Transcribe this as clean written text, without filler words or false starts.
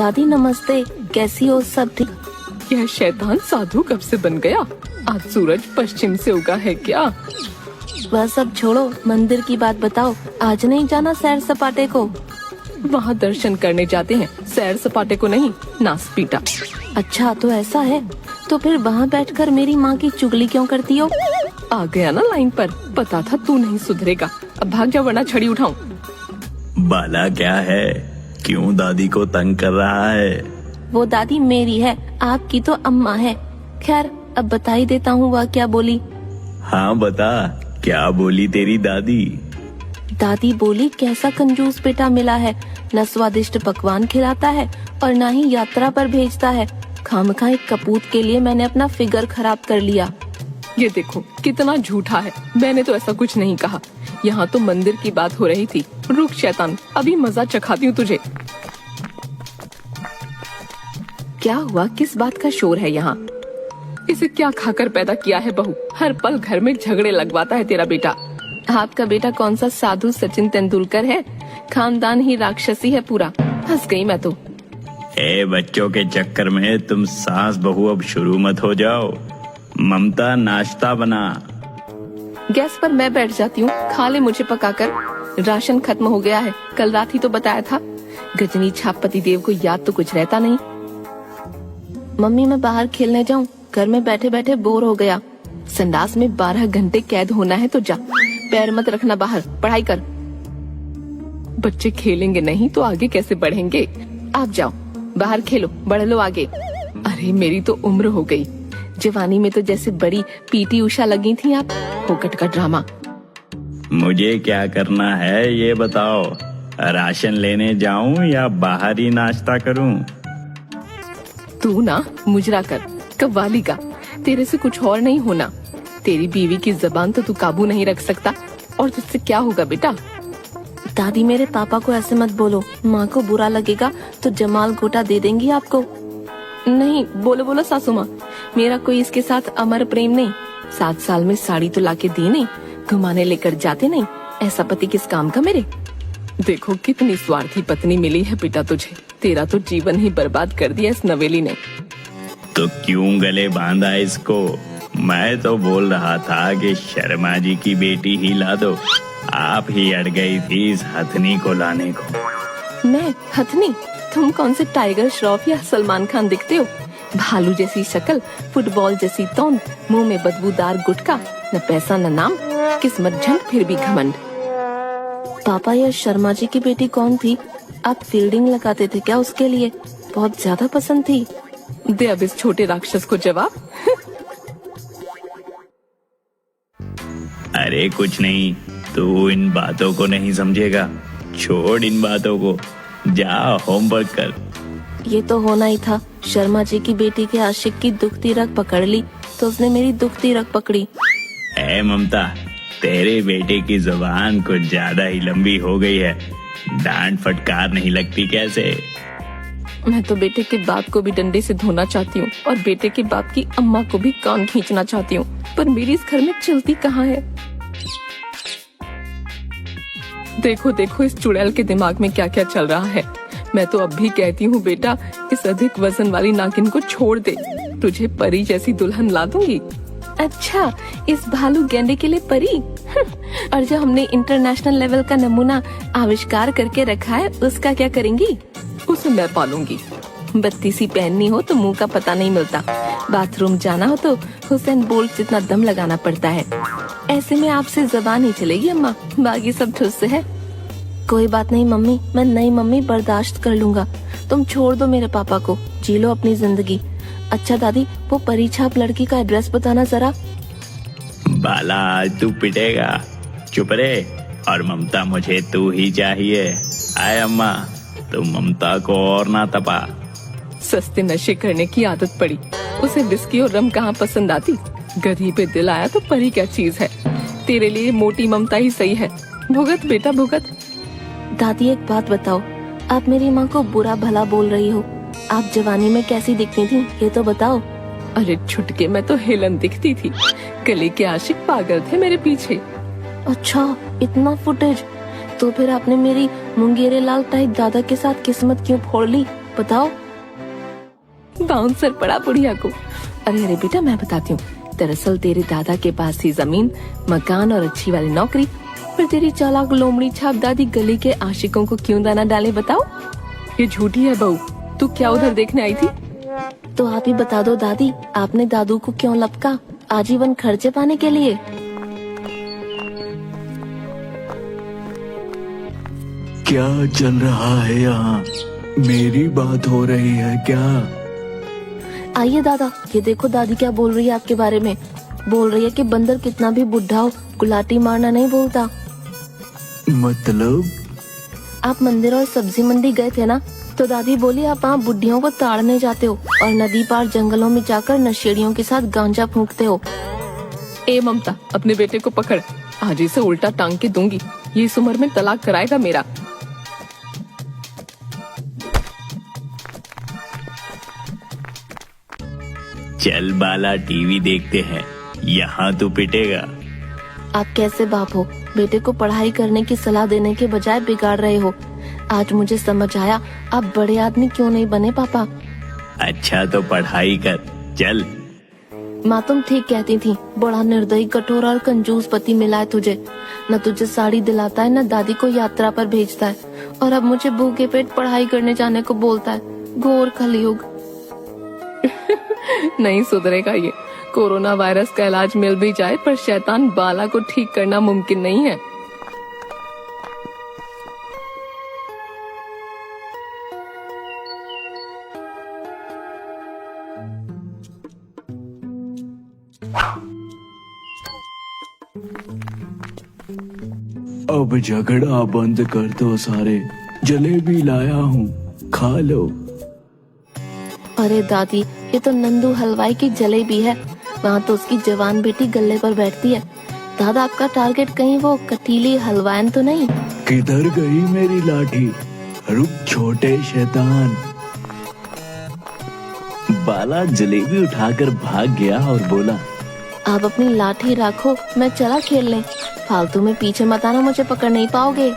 दादी नमस्ते, कैसी हो? सब ठीक? यह शैतान साधु कब से बन गया? आज सूरज पश्चिम से उगा है क्या? वह सब छोड़ो, मंदिर की बात बताओ। आज नहीं जाना सैर सपाटे को? वहाँ दर्शन करने जाते हैं, सैर सपाटे को नहीं। नास पीटा। अच्छा तो ऐसा है, तो फिर वहाँ बैठकर मेरी माँ की चुगली क्यों करती हो? आ गया ना लाइन पर। पता था तू नहीं सुधरेगा। अब भाग जा वरना छड़ी उठाऊं। बाला क्या है, क्यों दादी को तंग कर रहा है? वो दादी मेरी है, आपकी तो अम्मा है। खैर अब बता ही देता हूँ वह क्या बोली। हाँ बता, क्या बोली तेरी दादी? दादी बोली कैसा कंजूस बेटा मिला है, न स्वादिष्ट पकवान खिलाता है और न ही यात्रा पर भेजता है। खामखा एक कपूत के लिए मैंने अपना फिगर खराब कर लिया। ये देखो कितना झूठा है। मैंने तो ऐसा कुछ नहीं कहा। यहाँ तो मंदिर की बात हो रही थी। रुक शैतान, अभी मजा चखाती हूँ तुझे। क्या हुआ? किस बात का शोर है यहाँ? इसे क्या खाकर पैदा किया है बहू? हर पल घर में झगड़े लगवाता है तेरा बेटा। आपका बेटा कौन सा साधु सचिन तेंदुलकर है? खानदान ही राक्षसी है पूरा। हंस गई मैं तो। ए बच्चों के चक्कर में तुम सास बहू अब शुरू मत हो जाओ। ममता नाश्ता बना। गैस पर मैं बैठ जाती हूँ, खा ले मुझे पकाकर। राशन खत्म हो गया है, कल रात ही तो बताया था। गजनी छाप पति देव को याद तो कुछ रहता नहीं। मम्मी मैं बाहर खेलने जाऊँ? घर में बैठे बैठे बोर हो गया। संडास में 12 घंटे कैद होना है तो जा। पैर मत रखना बाहर, पढ़ाई कर। बच्चे खेलेंगे नहीं तो आगे कैसे बढ़ेंगे? आप जाओ बाहर खेलो, बढ़ लो आगे। अरे मेरी तो उम्र हो गई। जवानी में तो जैसे बड़ी पीटी उषा लगी थी आप। फोकट का ड्रामा। मुझे क्या करना है ये बताओ। राशन लेने जाऊं या बाहर ही नाश्ता करूं? तू ना मुजरा कर, कव्वाली का। तेरे से कुछ और नहीं होना। तेरी बीवी की जबान तो तू काबू नहीं रख सकता। और तुझसे क्या होगा बेटा? दादी मेरे पापा को ऐसे मत बोलो, माँ को बुरा लगेगा तो जमाल गोटा दे देंगी आपको। नहीं, बोलो बोलो सासू माँ, मेरा कोई इसके साथ अमर प्रेम नहीं। 7 साल में साड़ी तो लाके दी नहीं, घुमाने लेकर जाते नहीं। ऐसा पति किस काम का मेरे? देखो कितनी स्वार्थी पत्नी मिली है बेटा तुझे। तेरा तो जीवन ही बर्बाद कर दिया इस नवेली ने। तो क्यों गले बांधा इसको? मैं तो बोल रहा था कि शर्मा जी की बेटी ही ला दो। आप ही अड़ गई थी इस हथनी को लाने को। मैं हथनी? तुम कौन से टाइगर श्रॉफ या सलमान खान दिखते हो? भालू जैसी शक्ल, फुटबॉल जैसी तौंद, मुंह में बदबूदार गुटखा, न पैसा न नाम, किस्मत झंड फिर भी घमंड। पापा यह शर्मा जी की बेटी कौन थी? आप फील्डिंग लगाते थे क्या उसके लिए? बहुत ज्यादा पसंद थी। दे अब इस छोटे राक्षस को जवाब। अरे कुछ नहीं, तू इन बातों को नहीं समझेगा। छोड़ इन बातों को, जा होमवर्क कर। ये तो होना ही था। शर्मा जी की बेटी के आशिक की दुखती रग पकड़ ली तो उसने मेरी दुखती रग पकड़ी। ए ममता, तेरे बेटे की जुबान कुछ ज्यादा ही लंबी हो गई है। डांट फटकार नहीं लगती कैसे? मैं तो बेटे के बाप को भी डंडे से धोना चाहती हूँ और बेटे के बाप की अम्मा को भी कान खींचना चाहती हूँ, पर मेरी इस घर में चलती कहाँ है? देखो देखो इस चुड़ैल के दिमाग में क्या क्या चल रहा है। मैं तो अब भी कहती हूँ बेटा, इस अधिक वजन वाली नागिन को छोड़ दे। तुझे परी जैसी दुल्हन ला दूंगी। अच्छा, इस भालू गेंडे के लिए परी? और जो हमने इंटरनेशनल लेवल का नमूना आविष्कार करके रखा है उसका क्या करेंगी? उसे मैं पालूंगी। बत्ती सी पहननी हो तो मुंह का पता नहीं मिलता। बाथरूम जाना हो तो हुसैन बोल्ट जितना दम लगाना पड़ता है। ऐसे में आपसे जबान ही चलेगी अम्मा, बाकी सब ठुस से है। कोई बात नहीं मम्मी, मैं नई मम्मी बर्दाश्त कर लूंगा। तुम छोड़ दो मेरे पापा को, जी लो अपनी जिंदगी। अच्छा दादी, वो परीछाप लड़की का एड्रेस बताना जरा। बाला आज तू पिटेगा। चुप रहे। और ममता मुझे तू ही चाहिए। आए अम्मा, तुम ममता को और ना तपा। सस्ते नशे करने की आदत पड़ी। उसे विस्की और रम कहाँ पसंद आती? गधी पे दिल आया तो परी क्या चीज है? तेरे लिए मोटी ममता ही सही है। भुगत बेटा भुगत। दादी एक बात बताओ, आप मेरी माँ को बुरा भला बोल रही हो। आप जवानी में कैसी दिखती थी ये तो बताओ। अरे छुटके, मैं तो हेलन दिखती थी। गले के आशिक पागल थे मेरे पीछे। अच्छा, इतना फुटेज? तो फिर आपने मेरी मुंगेरे लाल टाइप दादा के साथ किस्मत क्यों फोड़ ली? बताओ। बाउंसर पड़ा बुढ़िया को। अरे अरे बेटा मैं बताती हूँ, दरअसल तेरे दादा के पास थी जमीन, मकान और अच्छी वाली नौकरी, पर तेरी चालाक लोमड़ी छाप दादी गली के आशिकों को क्यों दाना डाले बताओ। ये झूठी है बहू, तू क्या उधर देखने आई थी? तो आप ही बता दो दादी, आपने दादू को क्यों लपका? आजीवन खर्चे पाने के लिए? क्या चल रहा है यहाँ? मेरी बात हो रही है क्या? आइए दादा, ये देखो दादी क्या बोल रही है आपके बारे में। बोल रही है कि बंदर कितना भी बुढ़ा हो, गुलाटी मारना नहीं बोलता। मतलब? आप मंदिर और सब्जी मंडी गए थे ना, तो दादी बोली आप वहाँ बुढ़ियों को ताड़ने जाते हो और नदी पार जंगलों में जाकर नशेड़ियों के साथ गांजा फूंकते हो। ए ममता, अपने बेटे को पकड़, आज इसे उल्टा टांग के दूंगी, ये इस उम्र में तलाक कराएगा मेरा। चल बाला टीवी देखते हैं, यहाँ तो पिटेगा। आप कैसे बाप हो, बेटे को पढ़ाई करने की सलाह देने के बजाय बिगाड़ रहे हो। आज मुझे समझ आया आप बड़े आदमी क्यों नहीं बने पापा। अच्छा तो पढ़ाई कर, चल। माँ तुम ठीक कहती थी, बड़ा निर्दयी, कठोर और कंजूस पति मिला है तुझे। न तुझे साड़ी दिलाता है, न दादी को यात्रा पर भेजता है, और अब मुझे भूखे पेट पढ़ाई करने जाने को बोलता है। घोर कलयुग। नहीं सुधरेगा ये। कोरोना वायरस का इलाज मिल भी जाए, पर शैतान बाला को ठीक करना मुमकिन नहीं है। अब झगड़ा बंद कर दो सारे, जलेबी लाया हूँ, खा लो। अरे दादी, ये तो नंदू हलवाई की जलेबी है, वहाँ तो उसकी जवान बेटी गले पर बैठती है। दादा आपका टारगेट कहीं वो कटीली हलवाइन तो नहीं? किधर गई मेरी लाठी? रुक छोटे शैतान। बाला जलेबी उठाकर भाग गया और बोला, आप अपनी लाठी रखो, मैं चला खेलने। फालतू में पीछे मत आना, मुझे पकड़ नहीं पाओगे।